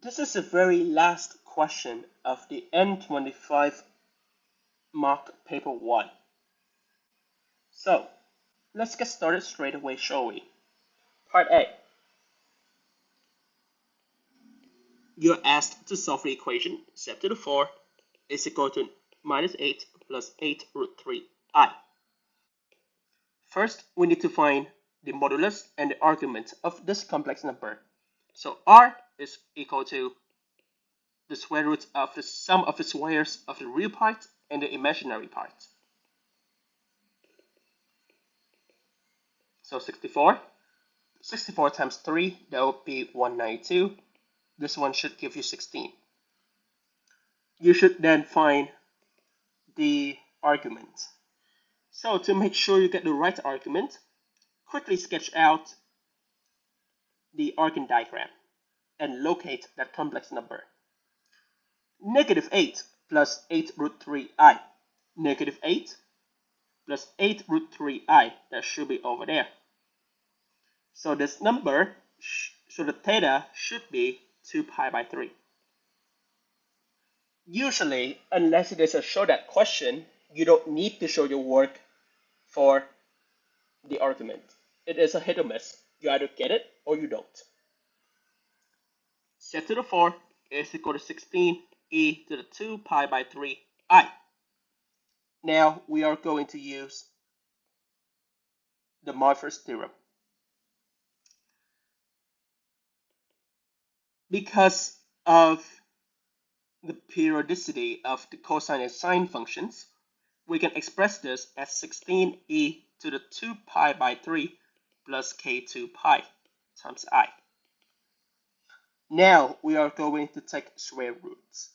This is the very last question of the N25 mock paper 1. So, let's get started straight away, shall we? Part A. You're asked to solve the equation z to the 4 is equal to minus 8 plus 8 root 3i. First, we need to find the modulus and the argument of this complex number. So r is equal to the square root of the sum of the squares of the real part and the imaginary part. So 64. 64 times 3, that would be 192. This one should give you 16. You should then find the argument. So to make sure you get the right argument, quickly sketch out the Argand diagram and locate that complex number. Negative 8 plus 8 root 3i. Negative 8 plus 8 root 3i. That should be over there. So this number, so the theta should be 2 pi by 3. Usually, unless it is a show that question, you don't need to show your work for the argument. It is a hit or miss. You either get it or you don't. Z to the 4 is equal to 16 e to the 2 pi by 3 I. Now we are going to use the Morpher's theorem. Because of the periodicity of the cosine and sine functions, we can express this as 16 e to the 2 pi by 3 plus k2 pi times I. Now we are going to take square roots.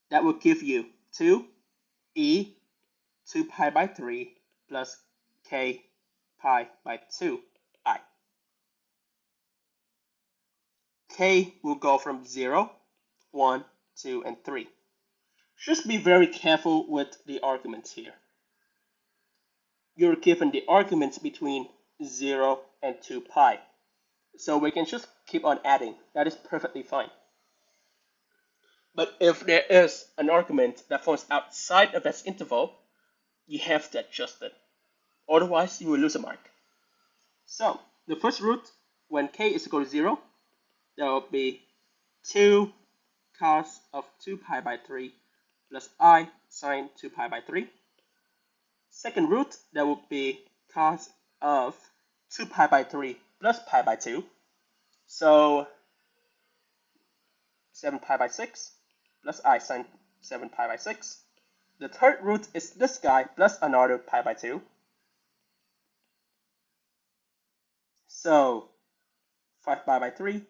That will give you 2 e 2 pi by 3 plus k pi by 2 I. K will go from 0, 1, 2, and 3. Just be very careful with the arguments here. You're given the arguments between 0 and 2 pi. So we can just keep on adding. That is perfectly fine. But if there is an argument that falls outside of that interval, you have to adjust it. Otherwise, you will lose a mark. So, the first root, when k is equal to 0, that will be 2 cos of 2 pi by 3 plus I sine 2 pi by 3. Second root, that would be cos of 2 pi by 3 plus pi by 2. So 7 pi by 6 plus I sine 7 pi by 6. The third root is this guy plus another pi by 2. So 5 pi by 3.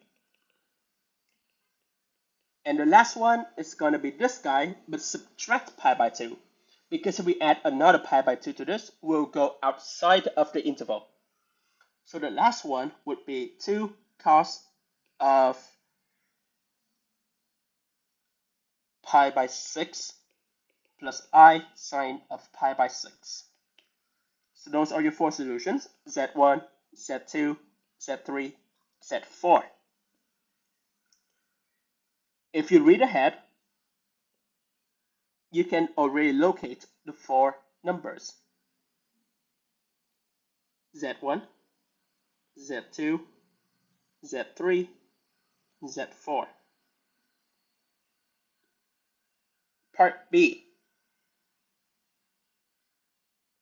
And the last one is going to be this guy, but subtract pi by 2. Because if we add another pi by 2 to this, we'll go outside of the interval. So the last one would be 2 cos of pi by 6 plus I sine of pi by 6. So those are your 4 solutions, Z1, Z2, Z3, Z4. If you read ahead, you can already locate the 4 numbers. Z1, Z2, Z3, Z4. Part B.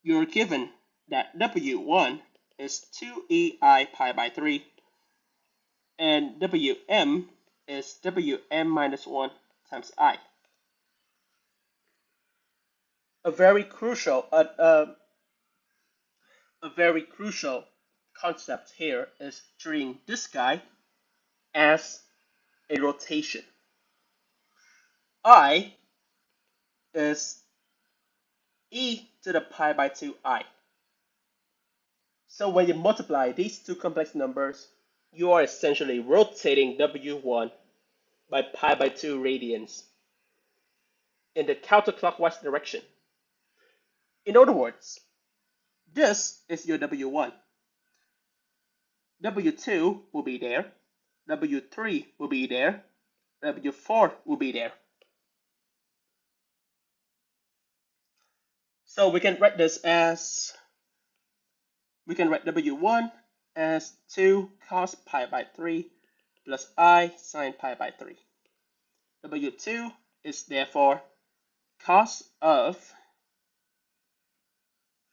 You're given that W1 is 2ei pi by 3 and Wm is Wm minus 1 times I. A very crucial concept here is treating this guy as a rotation. I is e to the pi by 2i. So when you multiply these two complex numbers, you are essentially rotating W1 by pi by 2 radians in the counterclockwise direction. In other words, this is your W1. W2 will be there, W3 will be there, W4 will be there. So we can write W1 as 2 cos pi by 3 plus I sine pi by 3. W2 is therefore cos of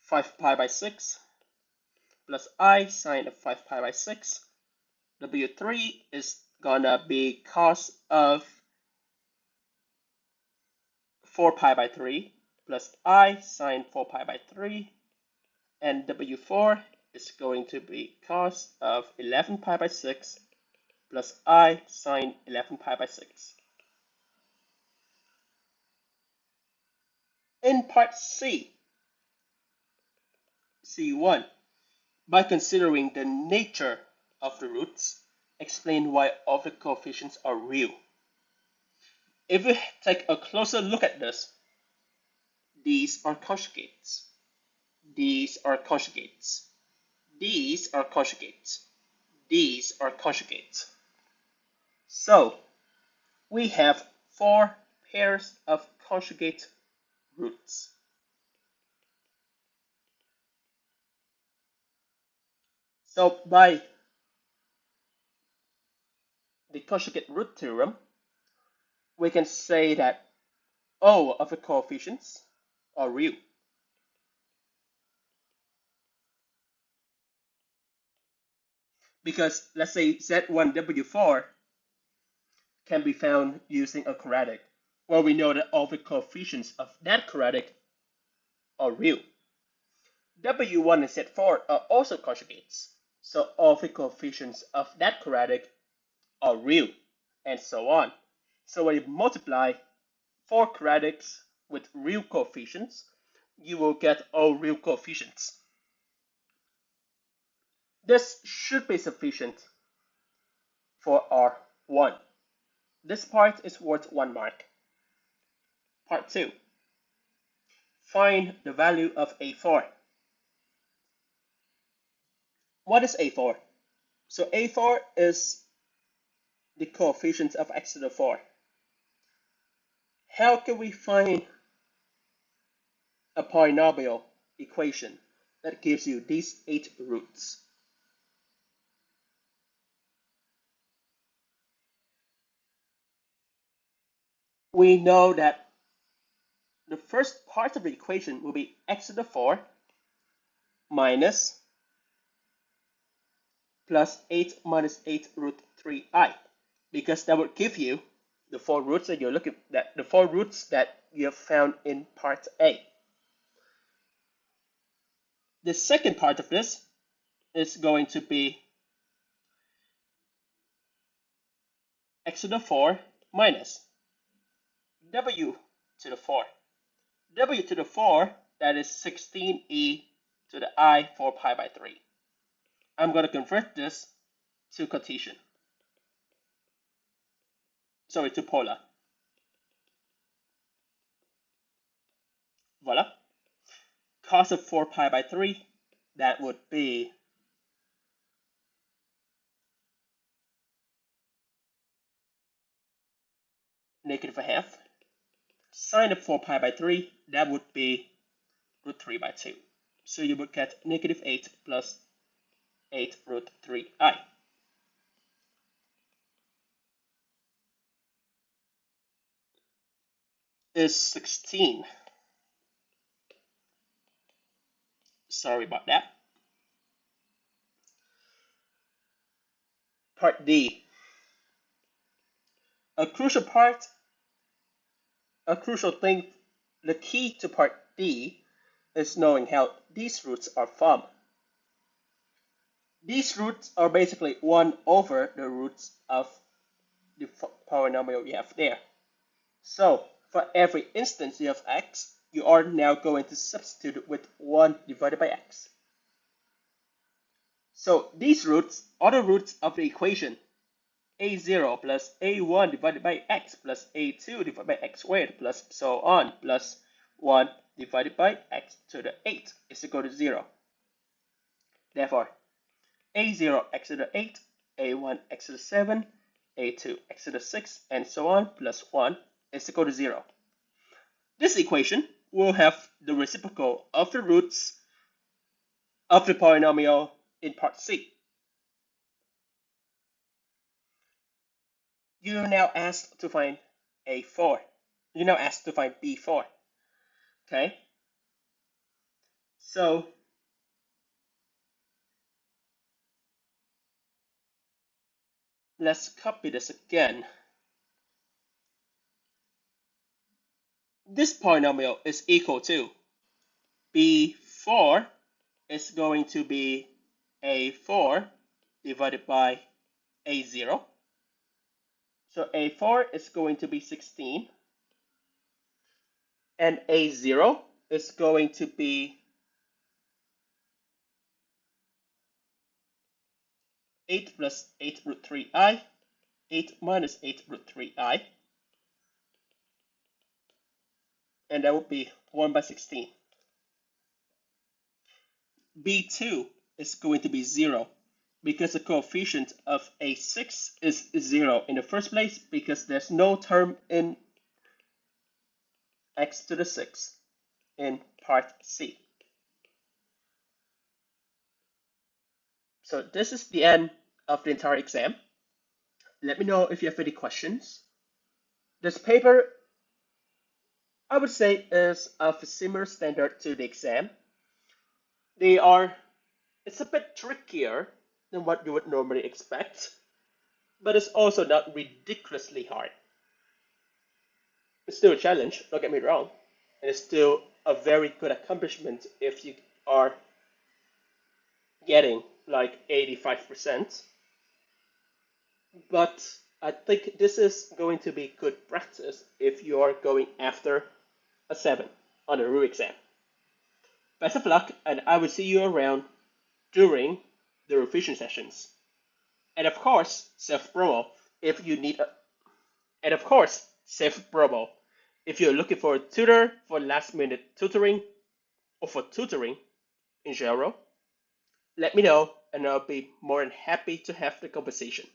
5 pi by 6 plus I sine of 5 pi by 6. W3 is gonna be cos of 4 pi by 3 plus I sine 4 pi by 3. And W4 is going to be cos of 11 pi by 6 plus I sine 11 pi by 6. In part C, C1, by considering the nature of the roots, explain why all the coefficients are real. If we take a closer look at this, these are conjugates. These are conjugates. These are conjugates. These are conjugates. So we have 4 pairs of conjugate roots. So by the conjugate root theorem, we can say that all of the coefficients are real. Because let's say Z1W4 can be found using a quadratic, where we know that all the coefficients of that quadratic are real. W1 and Z4 are also conjugates, so all the coefficients of that quadratic are real, and so on. So when you multiply 4 quadratics with real coefficients, you will get all real coefficients. This should be sufficient for R1. This part is worth 1 mark. Part 2. Find the value of A4. What is A4? So A4 is the coefficient of x to the 4. How can we find a polynomial equation that gives you these 8 roots? We know that the first part of the equation will be x to the 4 minus plus 8 minus 8 root 3i, because that would give you the 4 roots that you're looking at, the 4 roots that you have found in part A. The second part of this is going to be x to the 4 minus w to the 4. W to the 4, that is 16e to the I 4 pi by 3. I'm going to convert this to Cartesian. Sorry, to polar. Voila. Cos of 4 pi by 3, that would be negative a half. Sine of 4 pi by 3, that would be root 3 by 2. So you would get negative 8 plus 8 root 3i. Is 16. Sorry about that. Part D. A crucial thing, the key to part D is knowing how these roots are formed. These roots are basically 1 over the roots of the polynomial you have there. So for every instance you have x, you are now going to substitute with 1 divided by x. So these roots are the roots of the equation a0 plus a1 divided by x plus a2 divided by x squared plus so on plus 1 divided by x to the 8 is equal to 0. Therefore, a0 x to the 8 a1 x to the 7, a2 x to the 6, and so on, plus 1 is equal to 0. This equation will have the reciprocal of the roots of the polynomial in part C. You are now asked to find A4. You're now asked to find B4. Okay? So let's copy this again. This polynomial is equal to B4 is going to be A4 divided by A0. So A4 is going to be 16. And A0 is going to be 8 plus 8 root 3i, 8 minus 8 root 3i, and that would be 1 by 16. B2 is going to be 0 because the coefficient of A6 is 0 in the first place because there's no term in x to the 6 in part C. So this is the end of the entire exam. Let me know if you have any questions. This paper, I would say, is of a similar standard to the exam. It's a bit trickier than what you would normally expect, but it's also not ridiculously hard. It's still a challenge, don't get me wrong, and it's still a very good accomplishment if you are getting like 85%. But I think this is going to be good practice if you are going after a 7 on the RU exam. Best of luck, and I will see you around during the revision sessions. And of course, self-promo if you need a, and of course, self-promo if you're looking for a tutor for last-minute tutoring or for tutoring in general. Let me know, and I'll be more than happy to have the conversation.